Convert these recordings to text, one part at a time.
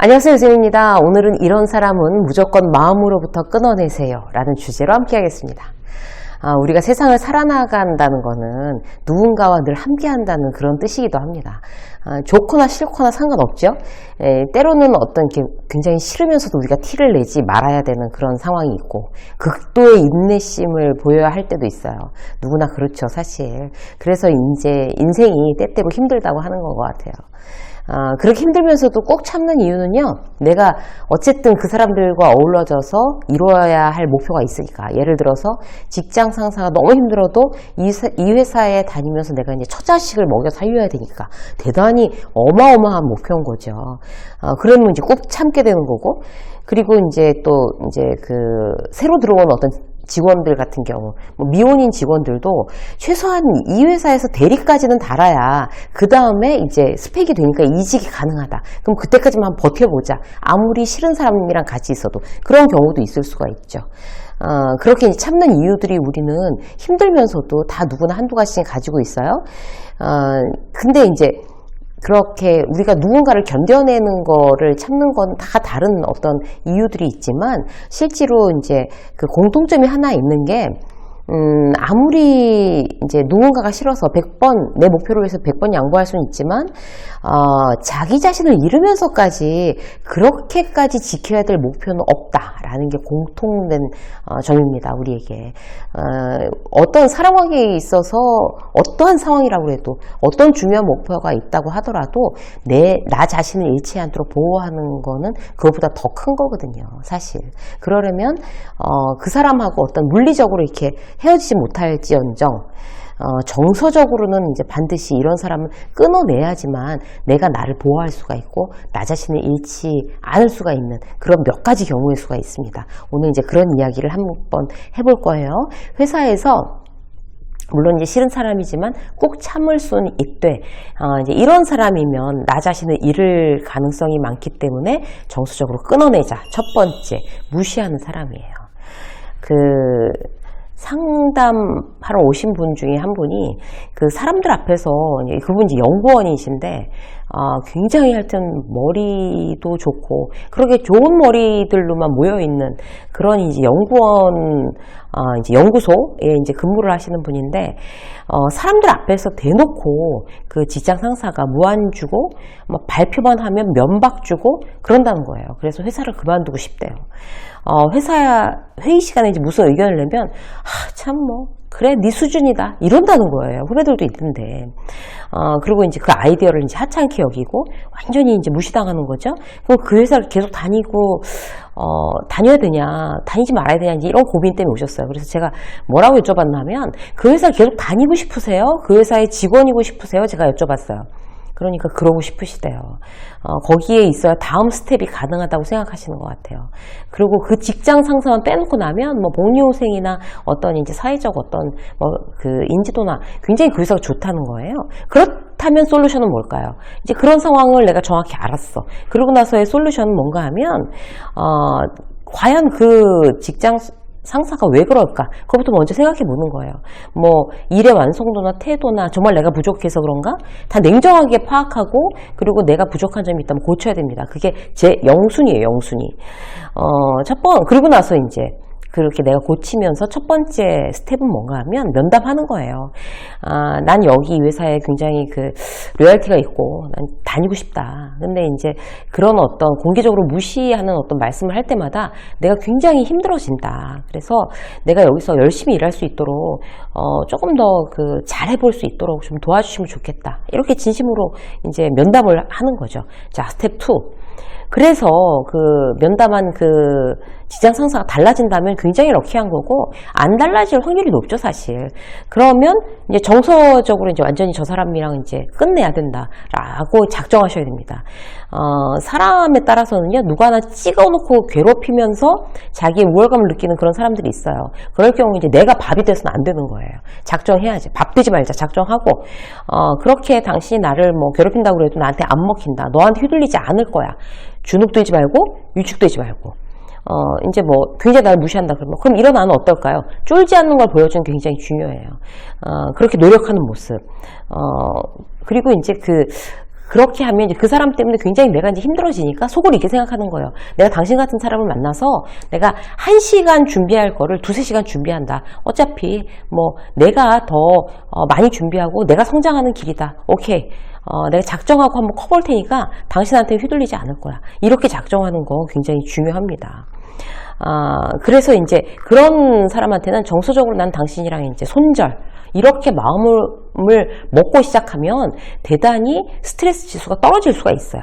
안녕하세요, 유진입니다. 오늘은 이런 사람은 무조건 마음으로부터 끊어내세요 라는 주제로 함께 하겠습니다. 우리가 세상을 살아나간다는 거는 누군가와 늘 함께 한다는 그런 뜻이기도 합니다. 좋거나 싫거나 상관없죠. 때로는 어떤 게 굉장히 싫으면서도 우리가 티를 내지 말아야 되는 그런 상황이 있고 극도의 인내심을 보여야 할 때도 있어요. 누구나 그렇죠, 사실. 그래서 이제 인생이 때때로 힘들다고 하는 것 같아요. 그렇게 힘들면서도 꼭 참는 이유는요, 내가 어쨌든 그 사람들과 어우러져서 이루어야 할 목표가 있으니까. 예를 들어서 직장 상사가 너무 힘들어도 이 회사에 다니면서 내가 이제 처자식을 먹여 살려야 되니까 대단히 어마어마한 목표인 거죠. 그러면 이제 꼭 참게 되는 거고, 그리고 이제 또 이제 새로 들어온 어떤 직원들 같은 경우, 미혼인 직원들도 최소한 이 회사에서 대리까지는 달아야 그 다음에 이제 스펙이 되니까 이직이 가능하다. 그럼 그때까지만 버텨보자. 아무리 싫은 사람이랑 같이 있어도 그런 경우도 있을 수가 있죠. 그렇게 이제 참는 이유들이 우리는 힘들면서도 다 누구나 한두 가지씩 가지고 있어요. 근데 이제 그렇게 우리가 누군가를 견뎌내는 거를 참는 건 다 다른 어떤 이유들이 있지만, 실제로 이제 그 공통점이 하나 있는 게, 아무리 이제 누군가가 싫어서 100번, 내 목표를 위해서 100번 양보할 수는 있지만, 자기 자신을 잃으면서까지 그렇게까지 지켜야 될 목표는 없다라는 게 공통된 점입니다, 우리에게. 어떤 사랑관계에 있어서 어떠한 상황이라고 해도, 어떤 중요한 목표가 있다고 하더라도 나 자신을 잃지 않도록 보호하는 거는 그것보다 더 큰 거거든요, 사실. 그러려면 그 사람하고 어떤 물리적으로 이렇게 헤어지지 못할지언정 정서적으로는 이제 반드시 이런 사람은 끊어내야지만 내가 나를 보호할 수가 있고 나 자신을 잃지 않을 수가 있는 그런 몇 가지 경우일 수가 있습니다. 오늘 이제 그런 이야기를 한번 해볼 거예요. 회사에서 물론 이제 싫은 사람이지만 꼭 참을 수는 있되, 이제 이런 사람이면 나 자신을 잃을 가능성이 많기 때문에 정서적으로 끊어내자. 첫 번째, 무시하는 사람이에요. 상담하러 오신 분 중에 한 분이 그 사람들 앞에서, 그분 이제 연구원이신데, 굉장히 하여튼 머리도 좋고, 그렇게 좋은 머리들로만 모여있는 그런 이제 연구원, 이제 연구소에 이제 근무를 하시는 분인데, 사람들 앞에서 대놓고 그 직장 상사가 무안 주고, 발표만 하면 면박 주고 그런다는 거예요. 그래서 회사를 그만두고 싶대요. 회의 시간에 이제 무슨 의견을 내면, 그래, 네 수준이다. 이런다는 거예요. 후배들도 있던데. 그리고 이제 그 아이디어를 이제 하찮게 여기고, 완전히 이제 무시당하는 거죠. 그럼 그 회사를 계속 다녀야 되냐, 다니지 말아야 되냐, 이제 이런 고민 때문에 오셨어요. 그래서 제가 뭐라고 여쭤봤냐면, 그 회사를 계속 다니고 싶으세요? 그 회사의 직원이고 싶으세요? 제가 여쭤봤어요. 그러니까 그러고 싶으시대요. 거기에 있어야 다음 스텝이 가능하다고 생각하시는 것 같아요. 그리고 그 직장 상사만 빼놓고 나면 복리후생이나 어떤 이제 사회적 어떤 인지도나 굉장히 그 회사가 좋다는 거예요. 그렇다면 솔루션은 뭘까요? 이제 그런 상황을 내가 정확히 알았어. 그러고 나서의 솔루션은 뭔가 하면 과연 그 직장 상사가 왜 그럴까? 그것부터 먼저 생각해 보는 거예요. 일의 완성도나 태도나 정말 내가 부족해서 그런가? 다 냉정하게 파악하고, 그리고 내가 부족한 점이 있다면 고쳐야 됩니다. 그게 제 영순이에요, 영순위. 그리고 나서 이제 그렇게 내가 고치면서 첫 번째 스텝은 뭔가 하면 면담하는 거예요. 난 여기 이 회사에 굉장히 로열티가 있고 난 다니고 싶다. 근데 이제 그런 어떤 공개적으로 무시하는 어떤 말씀을 할 때마다 내가 굉장히 힘들어진다. 그래서 내가 여기서 열심히 일할 수 있도록 조금 더 잘해볼 수 있도록 좀 도와주시면 좋겠다. 이렇게 진심으로 이제 면담을 하는 거죠. 자, 스텝 2. 그래서 면담한 직장 상사가 달라진다면 굉장히 럭키한 거고, 안 달라질 확률이 높죠, 사실. 그러면 이제 정서적으로 이제 완전히 저 사람이랑 이제 끝내야 된다라고 작정하셔야 됩니다. 사람에 따라서는요, 누구 하나 찍어놓고 괴롭히면서 자기의 우월감을 느끼는 그런 사람들이 있어요. 그럴 경우 이제 내가 밥이 돼서는 안 되는 거예요. 작정해야지. 밥 되지 말자. 작정하고, 그렇게 당신이 나를 괴롭힌다고 그래도 나한테 안 먹힌다. 너한테 휘둘리지 않을 거야. 주눅들지 말고, 위축되지 말고. 이제 굉장히 나를 무시한다 그러면, 그럼 이런 나는 어떨까요? 쫄지 않는 걸 보여주는 게 굉장히 중요해요. 그렇게 노력하는 모습. 그리고 이제 그렇게 하면 이제 그 사람 때문에 굉장히 내가 이제 힘들어지니까 속으로 이렇게 생각하는 거예요. 내가 당신 같은 사람을 만나서 내가 1시간 준비할 거를 2~3시간 준비한다. 어차피 뭐 내가 더 많이 준비하고 내가 성장하는 길이다. 오케이. 내가 작정하고 한번 커볼 테니까 당신한테 휘둘리지 않을 거야. 이렇게 작정하는 거 굉장히 중요합니다. 그래서 이제 그런 사람한테는 정서적으로 난 당신이랑 이제 손절, 이렇게 마음을 먹고 시작하면 대단히 스트레스 지수가 떨어질 수가 있어요.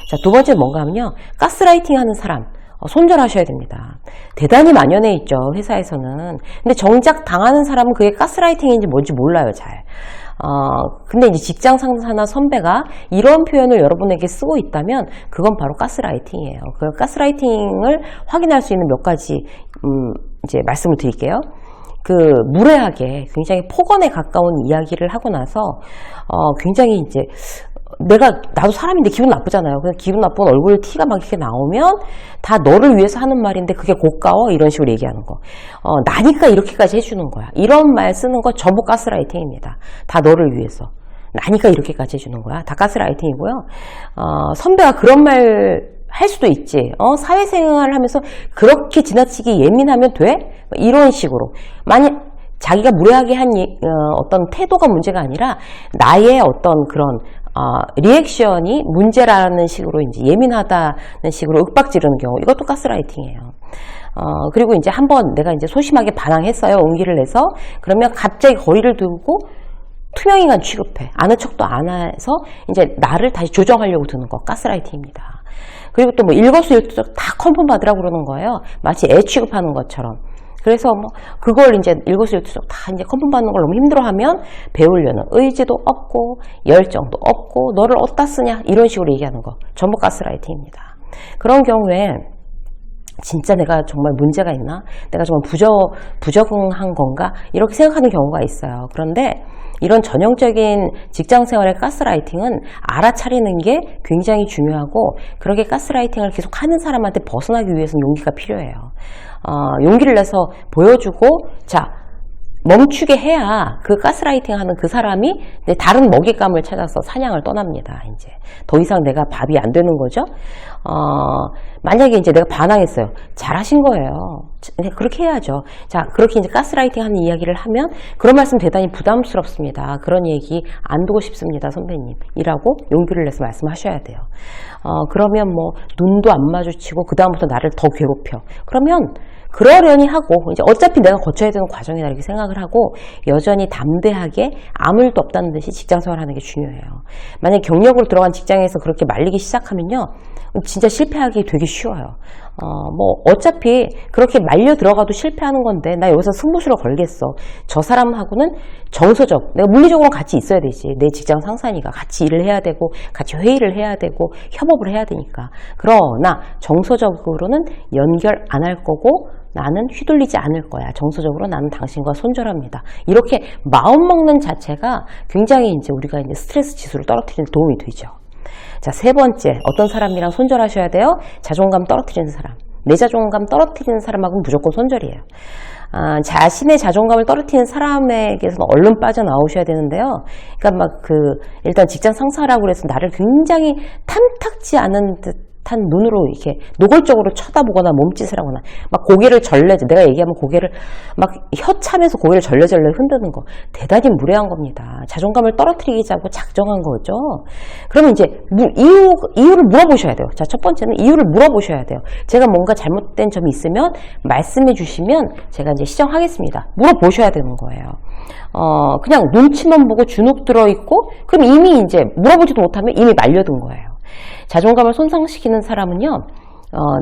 자, 두 번째 뭔가 하면요. 가스라이팅 하는 사람, 손절하셔야 됩니다. 대단히 만연해 있죠, 회사에서는. 근데 정작 당하는 사람은 그게 가스라이팅인지 뭔지 몰라요, 잘. 근데 이제 직장 상사나 선배가 이런 표현을 여러분에게 쓰고 있다면 그건 바로 가스라이팅이에요. 그 가스라이팅을 확인할 수 있는 몇 가지, 이제 말씀을 드릴게요. 그 무례하게 굉장히 폭언에 가까운 이야기를 하고 나서 굉장히 이제 나도 사람인데 기분 나쁘잖아요. 그래서 기분 나쁜 얼굴 티가 막 이렇게 나오면 다 너를 위해서 하는 말인데 그게 고가워? 이런 식으로 얘기하는 거. 나니까 이렇게까지 해주는 거야. 이런 말 쓰는 거 전부 가스라이팅입니다. 다 너를 위해서. 나니까 이렇게까지 해주는 거야. 다 가스라이팅이고요. 선배가 그런 말 할 수도 있지. 사회생활을 하면서 그렇게 지나치게 예민하면 돼? 이런 식으로. 만약 자기가 무례하게 한 어떤 태도가 문제가 아니라 나의 어떤 그런 리액션이 문제라는 식으로 이제 예민하다는 식으로 윽박 지르는 경우, 이것도 가스라이팅이에요. 그리고 이제 한번 내가 이제 소심하게 반항했어요. 용기를 내서. 그러면 갑자기 거리를 두고 투명인간 취급해. 아는 척도 안 해서 이제 나를 다시 조정하려고 드는 거, 가스라이팅입니다. 그리고 또 뭐 일거수일투족 다 컨펌 받으라고 그러는 거예요. 마치 애 취급하는 것처럼. 그래서 뭐 그걸 이제 일거수일투족 다 이제 컨펌 받는 걸 너무 힘들어하면 배우려는 의지도 없고 열정도 없고 너를 어디다 쓰냐 이런 식으로 얘기하는 거 전부 가스라이팅입니다. 그런 경우에 진짜 내가 정말 문제가 있나? 내가 정말 부적응한 건가? 이렇게 생각하는 경우가 있어요. 그런데 이런 전형적인 직장생활의 가스라이팅은 알아차리는 게 굉장히 중요하고, 그렇게 가스라이팅을 계속 하는 사람한테 벗어나기 위해서는 용기가 필요해요. 용기를 내서 보여주고, 자, 멈추게 해야 그 가스라이팅 하는 그 사람이 다른 먹잇감을 찾아서 사냥을 떠납니다. 이제 더 이상 내가 밥이 안 되는 거죠. 만약에 이제 내가 반항했어요. 잘하신 거예요. 그렇게 해야죠. 자, 그렇게 이제 가스라이팅 하는 이야기를 하면 그런 말씀 대단히 부담스럽습니다. 그런 얘기 안 두고 싶습니다, 선배님. 이라고 용기를 내서 말씀하셔야 돼요. 그러면 뭐 눈도 안 마주치고 그 다음부터 나를 더 괴롭혀. 그러면 그러려니 하고 이제 어차피 내가 거쳐야 되는 과정이다 이렇게 생각을 하고 여전히 담대하게 아무 일도 없다는 듯이 직장생활하는 게 중요해요. 만약에 경력으로 들어간 직장에서 그렇게 말리기 시작하면요, 진짜 실패하기 되게 쉬워요. 뭐 어차피 그렇게 말려 들어가도 실패하는 건데 나 여기서 승부수를 걸겠어. 저 사람하고는 정서적, 내가 물리적으로 같이 있어야 되지. 내 직장 상사니까 같이 일을 해야 되고 같이 회의를 해야 되고 협업을 해야 되니까. 그러나 정서적으로는 연결 안 할 거고 나는 휘둘리지 않을 거야. 정서적으로 나는 당신과 손절합니다. 이렇게 마음 먹는 자체가 굉장히 이제 우리가 이제 스트레스 지수를 떨어뜨리는 데 도움이 되죠. 자, 세 번째, 어떤 사람이랑 손절하셔야 돼요? 자존감 떨어뜨리는 사람. 내 자존감 떨어뜨리는 사람하고는 무조건 손절이에요. 자신의 자존감을 떨어뜨리는 사람에게서는 얼른 빠져나오셔야 되는데요. 그러니까 일단 직장 상사라고 해서 나를 굉장히 탐탁지 않은 듯한 눈으로 이렇게 노골적으로 쳐다보거나 몸짓을 하거나 막 고개를 절레, 내가 얘기하면 고개를 막 혀차면서 고개를 절레절레 흔드는 거 대단히 무례한 겁니다. 자존감을 떨어뜨리자고 작정한 거죠. 그러면 이제 이유를 물어보셔야 돼요. 자, 첫 번째는 이유를 물어보셔야 돼요. 제가 뭔가 잘못된 점이 있으면 말씀해 주시면 제가 이제 시정하겠습니다. 물어보셔야 되는 거예요. 그냥 눈치만 보고 주눅 들어있고 그럼 이미 이제 물어보지도 못하면 이미 말려든 거예요. 자존감을 손상시키는 사람은요,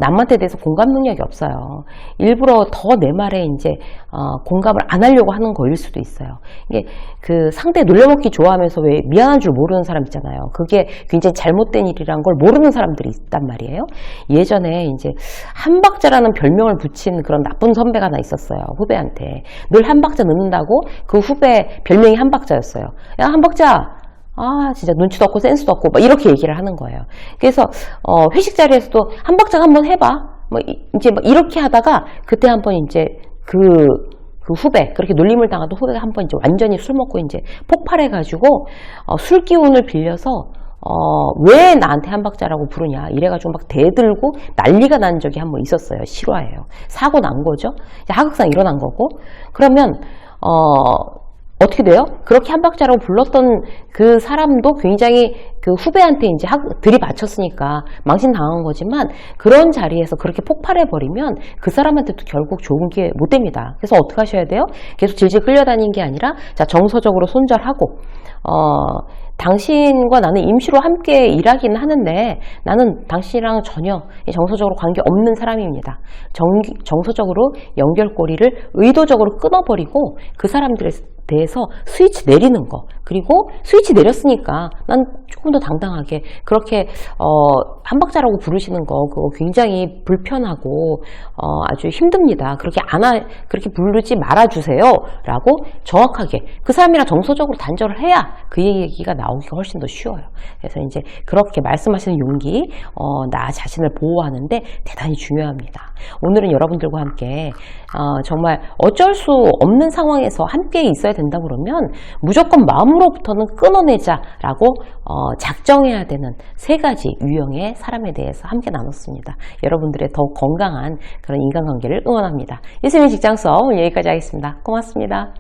남한테 대해서 공감 능력이 없어요. 일부러 더 내 말에 이제 공감을 안 하려고 하는 거일 수도 있어요. 이게 그 상대 놀려먹기 좋아하면서 왜 미안한 줄 모르는 사람 있잖아요. 그게 굉장히 잘못된 일이란 걸 모르는 사람들이 있단 말이에요. 예전에 이제 한박자라는 별명을 붙인 그런 나쁜 선배가 하나 있었어요. 후배한테 늘 한박자 넣는다고 그 후배 별명이 한박자였어요. 야, 한박자. 진짜 눈치도 없고 센스도 없고 막 이렇게 얘기를 하는 거예요. 그래서 회식 자리에서도 한박자 한번 해봐. 뭐 이제 막 이렇게 하다가 그때 한번 이제 그 후배, 그렇게 놀림을 당하던 후배가 한번 이제 완전히 술 먹고 이제 폭발해가지고 술 기운을 빌려서 왜 나한테 한박자라고 부르냐 이래가지고 막 대들고 난리가 난 적이 한 번 있었어요. 실화예요. 사고 난 거죠. 하극상 일어난 거고. 그러면 어떻게 돼요? 그렇게 한박자라고 불렀던 그 사람도 굉장히 그 후배한테 이제 들이받쳤으니까 망신당한 거지만 그런 자리에서 그렇게 폭발해버리면 그 사람한테도 결국 좋은 게 못 됩니다. 그래서 어떻게 하셔야 돼요? 계속 질질 끌려다니는 게 아니라 자, 정서적으로 손절하고 당신과 나는 임시로 함께 일하기는 하는데 나는 당신이랑 전혀 정서적으로 관계없는 사람입니다. 정서적으로 연결고리를 의도적으로 끊어버리고 그 사람들에 대해서 스위치 내리는 거. 그리고 스위치 내렸으니까 난 조금 더 당당하게 그렇게 한박자라고 부르시는 거 그거 굉장히 불편하고 아주 힘듭니다. 그렇게 부르지 말아주세요 라고 정확하게 그 사람이랑 정서적으로 단절을 해야 그 얘기가 나오기가 훨씬 더 쉬워요. 그래서 이제 그렇게 말씀하시는 용기 나 자신을 보호하는데 대단히 중요합니다. 오늘은 여러분들과 함께 정말 어쩔 수 없는 상황에서 함께 있어야 된다 그러면 무조건 마음으로부터는 끊어내자라고 작정해야 되는 3가지 유형의 사람에 대해서 함께 나눴습니다. 여러분들의 더 건강한 그런 인간관계를 응원합니다. 유수민 직장 수업 오늘 여기까지 하겠습니다. 고맙습니다.